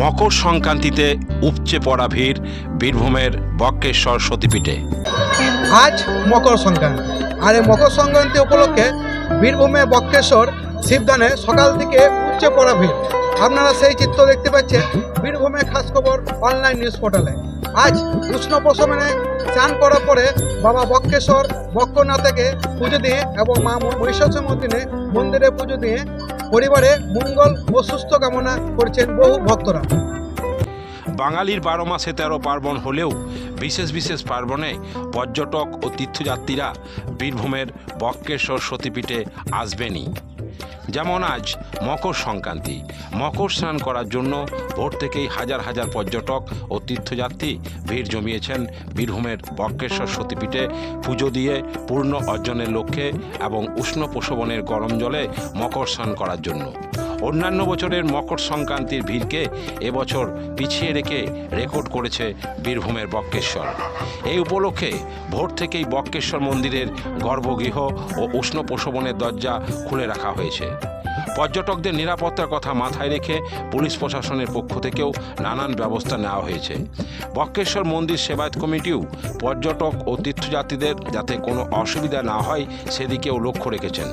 মকর সংক্রান্তিতে উপচে পড়া ভিড় বীরভূমের বক্রেশ্বর সতীপীঠে। আজ মকর সংক্রান্তি, আর এই মকর সংক্রান্তি উপলক্ষে বীরভূমে বক্রেশ্বর শিবদানে সকাল থেকে উপচে পড়া ভিড়। আপনারা সেই চিত্র দেখতে পাচ্ছেন বীরভূমে খাস খবর অনলাইন নিউজ পোর্টালে। আজ উষ্ণ প্রশমনে স্নান করার পরে বাবা বক্রেশ্বর বক্রনাথকে পুজো দিয়ে এবং মা মহিষাসুরমর্দিনী মন্দিরে পুজো দিয়ে পরিবারে মঙ্গল ও সুস্থ কামনা করছেন বহু ভক্তরা। বাঙালির 12 মাসে 13 পার্বণ হলেও বিশেষ বিশেষ পার্বণে পর্যটক ও তীর্থযাত্রীরা বীরভূমের বক্রেশ্বর সতীপীঠে আসবেনই। যেমন আজ মকর সংক্রান্তি, মকর স্নান করার জন্য ভোর থেকেই হাজার হাজার পর্যটক ও তীর্থযাত্রী ভিড় জমিয়েছেন বীরভূমের বক্রেশ্বর সতীপীঠে পুজো দিয়ে পূর্ণ অর্জনের লক্ষ্যে এবং উষ্ণ প্রসবনের গরম জলে মকর স্নান করার জন্য। অন্যান্য বছরের মকর সংক্রান্তির ভিড়কে এবছর পিছিয়ে রেখে রেকর্ড করেছে বীরভূমের বক্রেশ্বর। এই উপলক্ষে ভোর থেকেই বক্রেশ্বর মন্দিরের গর্ভগৃহ ও উষ্ণ প্রসবনের দরজা খুলে রাখা হয়েছে। পর্যটকদের নিরাপত্তার কথা মাথায় রেখে পুলিশ প্রশাসনের পক্ষ থেকেও নানান ব্যবস্থা নেওয়া হয়েছে। বক্রেশ্বর মন্দির সেবায়ত কমিটিও পর্যটক ও তীর্থযাত্রীদের যাতে কোনো অসুবিধা না হয় সেদিকেও লক্ষ্য রেখেছেন।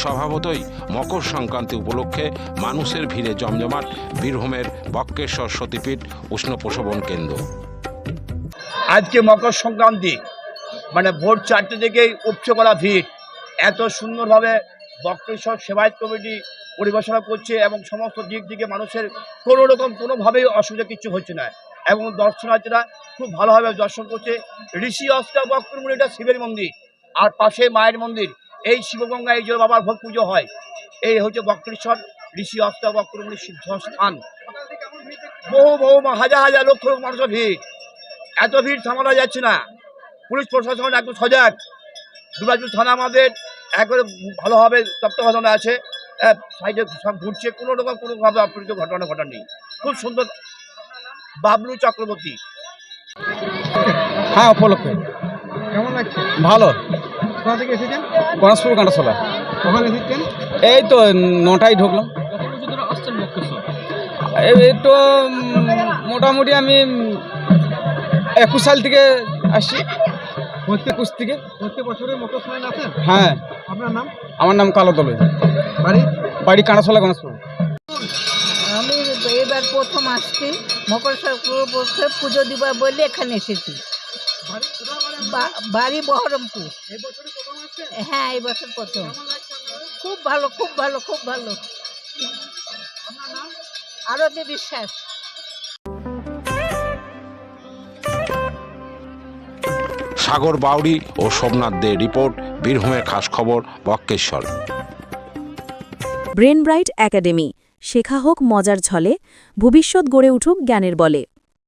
স্বভাবতই মকর সংক্রান্তি উপলক্ষে মানুষের ভিড়ে জমজমাট বীরভূমের বক্রেশ্বর সতীপীঠ উষ্ণ প্রসবন কেন্দ্র। আজকে মকর সংক্রান্তি মানে ভোর 4টে থেকেই উপচে পড়া ভিড়। এত সুন্দরভাবে বক্রেশ্বর সেবায়ত কমিটি পরিবেশনা করছে এবং সমস্ত দিক থেকে মানুষের কোনোভাবেই অসুবিধা কিছু হচ্ছে না এবং দর্শনার্থীরা খুব ভালোভাবে দর্শন করছে। ঋষি অষ্টাবক্রমণি এটা শিবের মন্দির, আর পাশে মায়ের মন্দির। এই শিবগঙ্গা এই জন্য বাবার ভোগ পুজো হয়। এই হচ্ছে বক্রেশ্বর ঋষি অষ্টাবক্রমণি সিদ্ধ স্থান। বহু হাজার হাজার লক্ষ মানুষের ভিড়। এত ভিড় সামলা যাচ্ছে না। পুলিশ প্রশাসন একদম সজাগ। দুর্গাপুর থানা আমাদের একবারে ভালোভাবে তত্ত্বাবধানে আছে, সাইডে সব ঘুরছে, কোনোভাবে অপ্রীত ঘটনা নেই। খুব সুন্দর। বাবলু চক্রবর্তী। হ্যাঁ, উপলক্ষে কেমন লাগছে? ভালো। কোথা থেকে এসেছেন? গণেশপুর কাঁটাশোলা। কখন এসেছেন? এই তো 9টায় ঢুকলাম। এই তো মোটামুটি আমি 21 সাল থেকে আসছি। প্রত্যেক বছরের মকর স্নান আছেন? হ্যাঁ। আপনার নাম? আমার নাম কালো দলই। বাড়ি কাঁটাশোলা, গণেশপুর। আমি এবার প্রথম আসছি মকর সংক্রান্তি পুজো দিবা বলে এখানে এসেছি। বাড়ি বহরমপুর। হ্যাঁ, এই বছর প্রথম। খুব ভালো, খুব ভালো, খুব ভালো। আরতি বিশ্বাস। সাগর বাউরি ও সোমনাথ দে রিপোর্ট, বীরভূমের খাস খবর বক্রেশ্বর। ব্রেন ব্রাইট একাডেমি, শেখা হোক মজার ছলে, ভবিষ্যৎ গড়ে উঠুক জ্ঞানের বলে।